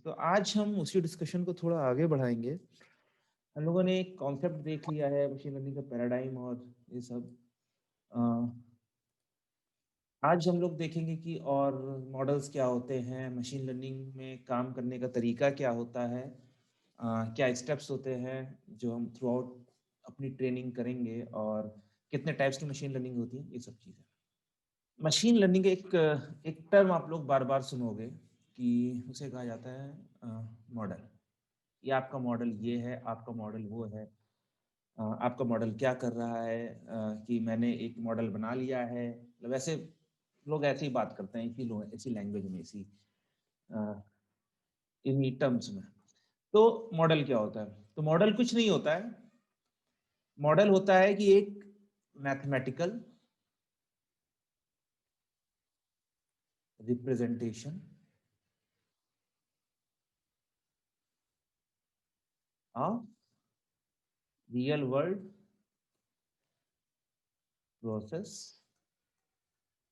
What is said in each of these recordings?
तो आज हम उसी डिस्कशन को थोड़ा आगे बढ़ाएंगे। हम लोगों ने एक कॉन्सेप्ट देख लिया है मशीन लर्निंग का पैराडाइम और ये सब। अ, आज हम लोग देखेंगे कि और मॉडल्स क्या होते हैं, मशीन लर्निंग में काम करने का तरीका क्या होता है, क्या स्टेप्स होते हैं जो हम थ्रू आउट अपनी ट्रेनिंग करेंगे, और कितने टाइप्स की मशीन लर्निंग होती है, ये सब चीज़ें। मशीन लर्निंग एक एक टर्म आप लोग बार बार सुनोगे कि उसे कहा जाता है मॉडल। ये आपका मॉडल ये है, आपका मॉडल वो है। आपका मॉडल क्या कर रहा है, कि मैंने एक मॉडल बना लिया है। मतलब ऐसे लोग ऐसे ही बात करते हैं, इसी लोग ऐसी लैंग्वेज में, इसी अ, इन्हीं टर्म्स में। तो मॉडल क्या होता है? तो मॉडल कुछ नहीं होता है। मॉडल होता है कि एक mathematical representation of real world process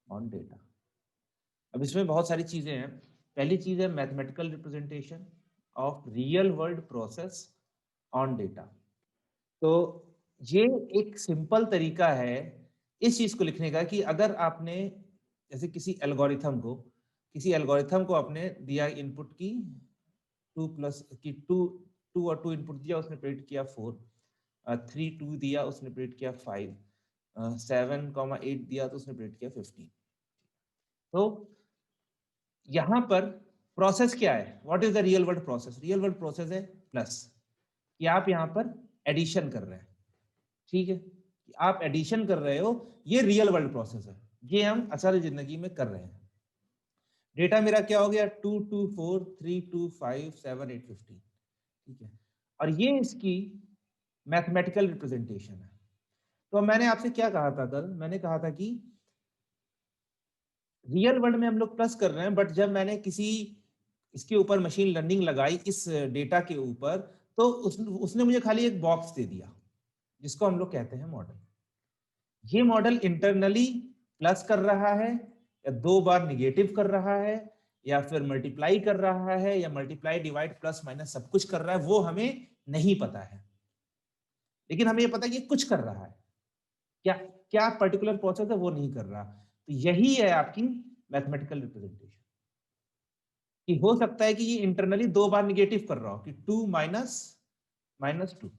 on data. अब इसमें बहुत सारी चीजें हैं। पहली चीज है mathematical representation of real world process on data. तो ये एक सिंपल तरीका है इस चीज को लिखने का कि अगर आपने जैसे किसी एल्गोरिथम को आपने दिया इनपुट की टू प्लस की टू और टू इनपुट दिया, उसने प्रिडिक्ट किया 4, 3 2 दिया, उसने प्रिडिक्ट किया 5, 7 8 दिया तो उसने प्रिडिक्ट किया 15। तो यहां पर प्रोसेस क्या है? What is the real world process? Real world process है प्लस, कि आप यहां पर एडिशन कर रहे हैं। ठीक है, कि आप एडिशन कर रहे हो, ये रियल वर्ल्ड प्रोसेस है। ये हम असल जिंदगी में कर रहे हैं। डेटा मेरा क्या हो गया? 2 2 4 3 2 5 7 8 15। ठीक है, और ये इसकी मैथमेटिकल रिप्रेजेंटेशन है। तो मैंने आपसे क्या कहा था कल? मैंने कहा था कि रियल वर्ल्ड में हम लोग प्लस कर रहे हैं, बट जब मैंने किसी इसके ऊपर मशीन लर्निंग लगाई इस डेटा के ऊपर, तो उसने मुझे खाली एक बॉक्स दे दिया जिसको हम लोग कहते हैं मॉडल। ये मॉडल इंटरनली प्लस कर रहा है या 2 बार निगेटिव कर रहा है, या फिर मल्टीप्लाई कर रहा है, या मल्टीप्लाई डिवाइड प्लस माइनस सब कुछ कर रहा है, वो हमें नहीं पता है। लेकिन हमें ये पता है कि कुछ कर रहा है। क्या क्या पर्टिकुलर प्रोसेस है वो नहीं कर रहा। तो यही है आपकी मैथमेटिकल रिप्रेजेंटेशन, कि हो सकता है कि ये इंटरनली 2 बार निगेटिव कर रहा हो, कि 2 माइनस माइनस 2,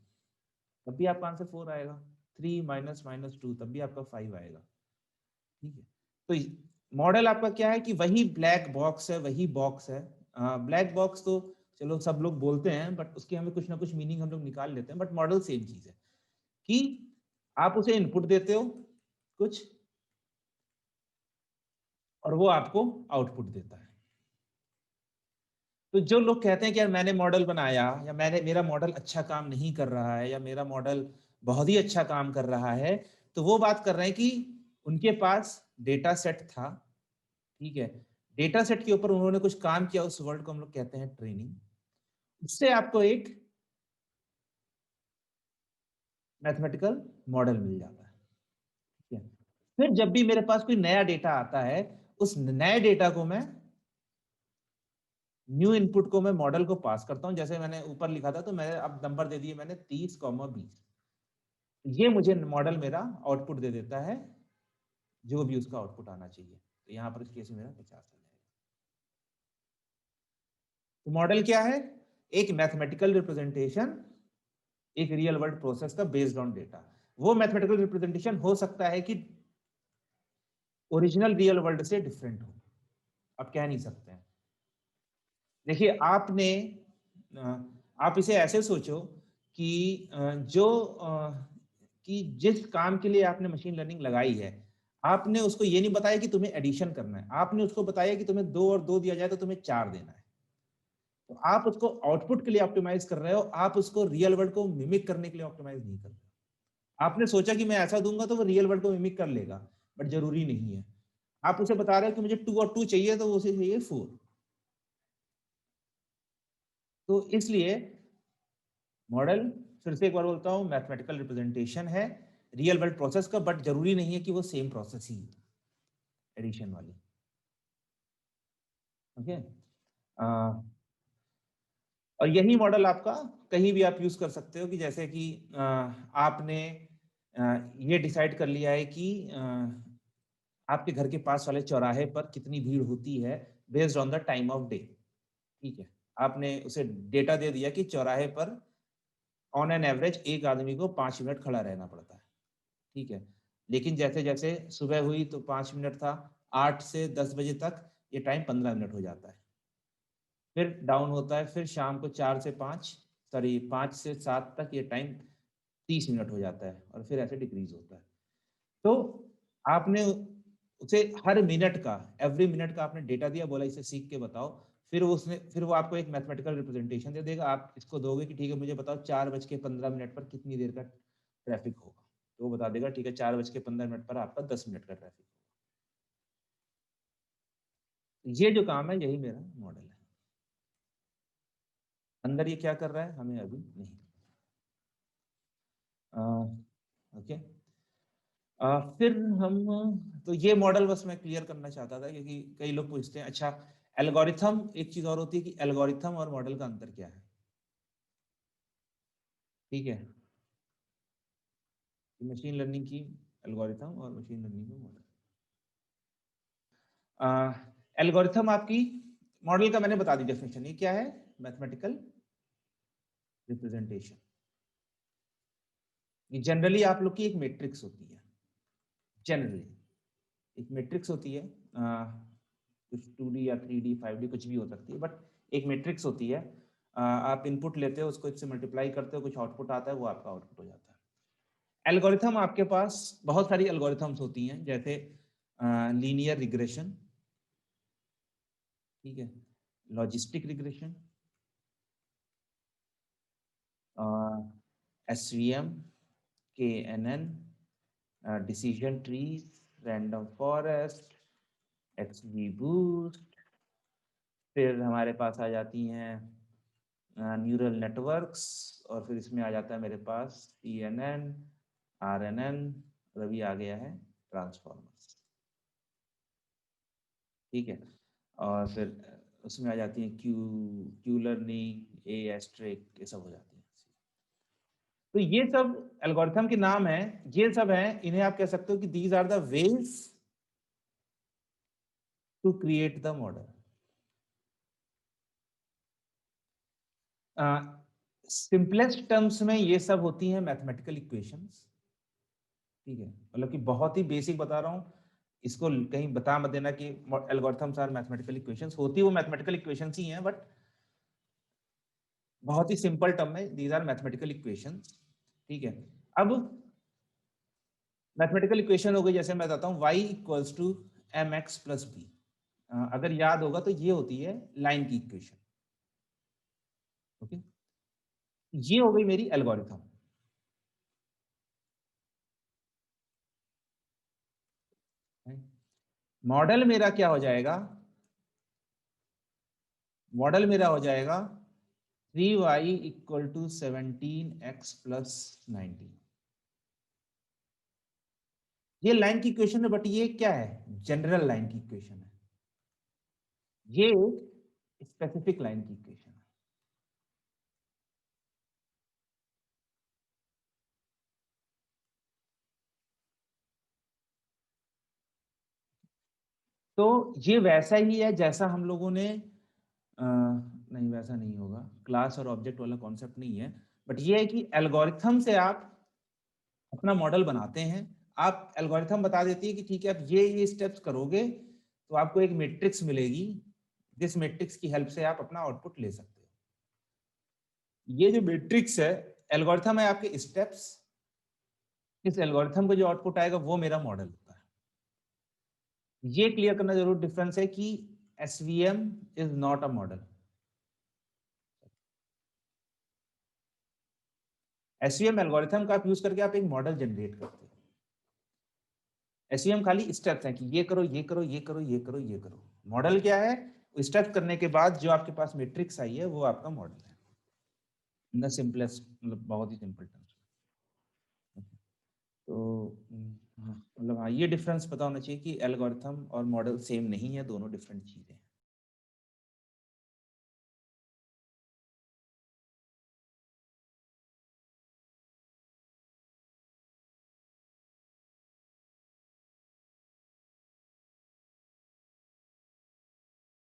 तब भी आपका आंसर 4 आएगा। 3 माइनस माइनस 2, तब भी आपका 5 आएगा। ठीक है, तो मॉडल आपका क्या है कि वही ब्लैक बॉक्स है, वही बॉक्स है। ब्लैक बॉक्स तो चलो सब लोग बोलते हैं, बट उसके हमें कुछ ना कुछ मीनिंग हम लोग निकाल लेते हैं। बट मॉडल सेम चीज है कि आप उसे इनपुट देते हो कुछ, और वो आपको आउटपुट देता है। तो जो लोग कहते हैं कि यार मैंने मॉडल बनाया, या मेरा मॉडल अच्छा काम नहीं कर रहा है, या मेरा मॉडल बहुत ही अच्छा काम कर रहा है, तो वो बात कर रहे हैं कि उनके पास डेटा सेट था। ठीक है, डेटा सेट के ऊपर उन्होंने कुछ काम किया, उस वर्ड को हम लोग कहते हैं ट्रेनिंग। उससे आपको एक मैथमेटिकल मॉडल मिल जाता है। ठीक है, फिर जब भी मेरे पास कोई नया डेटा आता है, उस नए डेटा को मैं न्यू इनपुट को मैं मॉडल को पास करता हूं। जैसे मैंने ऊपर लिखा था, तो मैंने अब नंबर दे दिए मैंने 30, 20। ये मुझे मॉडल मेरा आउटपुट दे देता है, जो भी उसका आउटपुट आना चाहिए। तो यहाँ पर इस केस में मेरा 50 आ जाएगा। तो मॉडल क्या है? एक मैथमेटिकल रिप्रेजेंटेशन एक रियल वर्ल्ड प्रोसेस का बेस्ड ऑन डेटा। वो मैथमेटिकल रिप्रेजेंटेशन हो सकता है कि ओरिजिनल रियल वर्ल्ड से डिफरेंट हो, आप कह नहीं सकते हैं। देखिए आप इसे ऐसे सोचो कि कि जिस काम के लिए आपने मशीन लर्निंग लगाई है, आपने उसको ये नहीं बताया कि तुम्हें एडिशन करना है, आपने उसको बताया कि तुम्हें 2 और 2 दिया जाए तो तुम्हें 4 देना है। तो आप उसको आउटपुट के लिए ऑप्टिमाइज कर रहे हो, आप उसको रियल वर्ल्ड को मिमिक करने के लिए ऑप्टिमाइज नहीं कर रहे हो। आपने सोचा कि मैं ऐसा दूंगा तो वो रियल वर्ल्ड को मिमिक कर लेगा, बट जरूरी नहीं है। आप उसे बता रहे हो कि मुझे 2 और 2 चाहिए, तो उसे चाहिए 4। तो इसलिए मॉडल, फिर से एक बार बोलता हूं, मैथमेटिकल रिप्रेजेंटेशन है रियल वर्ल्ड प्रोसेस का, बट जरूरी नहीं है कि वो सेम प्रोसेस ही एडिशन वाली। ओके, और यही मॉडल आपका कहीं भी आप यूज कर सकते हो कि जैसे कि आपने ये डिसाइड कर लिया है कि आपके घर के पास वाले चौराहे पर कितनी भीड़ होती है based on the time of day. ठीक है, आपने उसे डेटा दे दिया कि चौराहे पर ऑन एन एवरेज एक आदमी को 5 मिनट खड़ा रहना पड़ता है। ठीक है, लेकिन जैसे जैसे सुबह हुई तो 5 मिनट था, 8 से 10 बजे तक ये टाइम 15 मिनट हो जाता है, फिर डाउन होता है, फिर शाम को 4 से 5 सॉरी 5 से 7 तक ये टाइम 30 मिनट हो जाता है और फिर ऐसे डिक्रीज होता है। तो आपने उसे हर मिनट का, एवरी मिनट का आपने डेटा दिया, बोला इसे सीख के बताओ, फिर वो आपको एक मैथमेटिकल रिप्रेजेंटेशन दे देगा। आप इसको दोगे कि ठीक है मुझे बताओ 4:15 पर कितनी देर का ट्रैफिक होगा, तो वो बता देगा ठीक है 4:15 पर आपका 10 मिनट का ट्रैफिक होगा। ये जो काम है यही मेरा मॉडल है। अंदर ये क्या कर रहा है हमें अभी नहीं। ओके, फिर हम, तो ये मॉडल बस मैं क्लियर करना चाहता था क्योंकि कई लोग पूछते हैं अच्छा एल्गोरिथम, एक चीज और होती है कि एल्गोरिथम और मॉडल का अंतर क्या है। ठीक है, मशीन लर्निंग की एल्गोरिथम और मशीन लर्निंग का मॉडल। एल्गोरिथम आपकी, मॉडल का मैंने बता दी डेफिनेशन, ये क्या है, मैथमेटिकल रिप्रेजेंटेशन। ये जनरली आप लोग की एक मैट्रिक्स होती है, जनरली एक मैट्रिक्स होती है, कुछ 2D या 3D 5D कुछ भी हो सकती है, बट एक मैट्रिक्स होती है। आप इनपुट लेते हो, उसको इससे मल्टीप्लाई करते हो, कुछ आउटपुट आता है, वो आपका आउटपुट हो जाता है। एल्गोरिथम आपके पास बहुत सारी एल्गोरिथम्स होती हैं, जैसे लीनियर रिग्रेशन, ठीक है, logistic regression, SVM, KNN, decision trees, random forest, XGBoost, फिर हमारे पास आ जाती हैं न्यूरल नेटवर्क्स, और फिर इसमें आ जाता है मेरे पास CNN, RNN, और अभी आ गया है ट्रांसफॉर्मर्स। ठीक है, और फिर उसमें आ जाती है क्यू लर्निंग, ए एस्ट्रिक, ये सब हो जाती है। तो ये सब एल्गोरिथम के नाम हैं, ये सब हैं, इन्हें आप कह सकते हो कि these are the ways to create the model. Simplest terms में ये सब होती हैं मैथमेटिकल इक्वेशंस। ठीक है, मतलब कि बहुत ही बेसिक बता रहा हूँ, इसको कहीं बता मत देना कि एल्गोरिथम्स आर मैथमेटिकल इक्वेशंस, होती वो मैथमेटिकल इक्वेशंस ही हैं, बट बहुत ही सिंपल टर्म में दीज आर मैथमेटिकल इक्वेशंस। ठीक है, अब मैथमेटिकल इक्वेशन हो गई, जैसे मैं बताता हूँ y equals to mx plus b, अगर याद होगा तो ये होती है लाइन की इक्वेशन। ओके, ये हो गई मेरी एल्गोरिथम। मॉडल मेरा क्या हो जाएगा, मॉडल मेरा हो जाएगा 3y equal to 17x plus 19। ये लाइन की इक्वेशन है, बट ये क्या है, जनरल लाइन की इक्वेशन है, ये स्पेसिफिक लाइन की इक्वेशन है। तो ये वैसा ही है जैसा हम लोगों ने नहीं वैसा नहीं होगा, क्लास और ऑब्जेक्ट वाला कॉन्सेप्ट नहीं है, बट ये है कि एल्गोरिथम से आप अपना मॉडल बनाते हैं। आप एल्गोरिथम बता देती है कि ठीक है आप ये स्टेप्स करोगे तो आपको एक मैट्रिक्स मिलेगी, जिस मैट्रिक्स की हेल्प से आप अपना आउटपुट ले सकते हो। ये जो मैट्रिक्स है, एल्गोरिथम है आपके स्टेप्स, इस एल्गोरिथम का जो आउटपुट आएगा वो मेरा मॉडल होता है। ये क्लियर करना जरूर डिफरेंस है कि SVM is not a model. SVM algorithm का आप यूज करके आप एक मॉडल जनरेट करते हो। SVM खाली स्टेप्स हैं कि ये करो ये करो ये करो ये करो ये करो। मॉडल क्या है, स्टेप करने के बाद जो आपके पास मैट्रिक्स आई है वो आपका मॉडल है, इन द सिंपलेस्ट, मतलब बहुत ही सिंपल टर्म्स। तो हाँ, मतलब हाँ ये डिफरेंस पता होना चाहिए कि एल्गोरिथम और मॉडल सेम नहीं है, दोनों डिफरेंट चीजें हैं।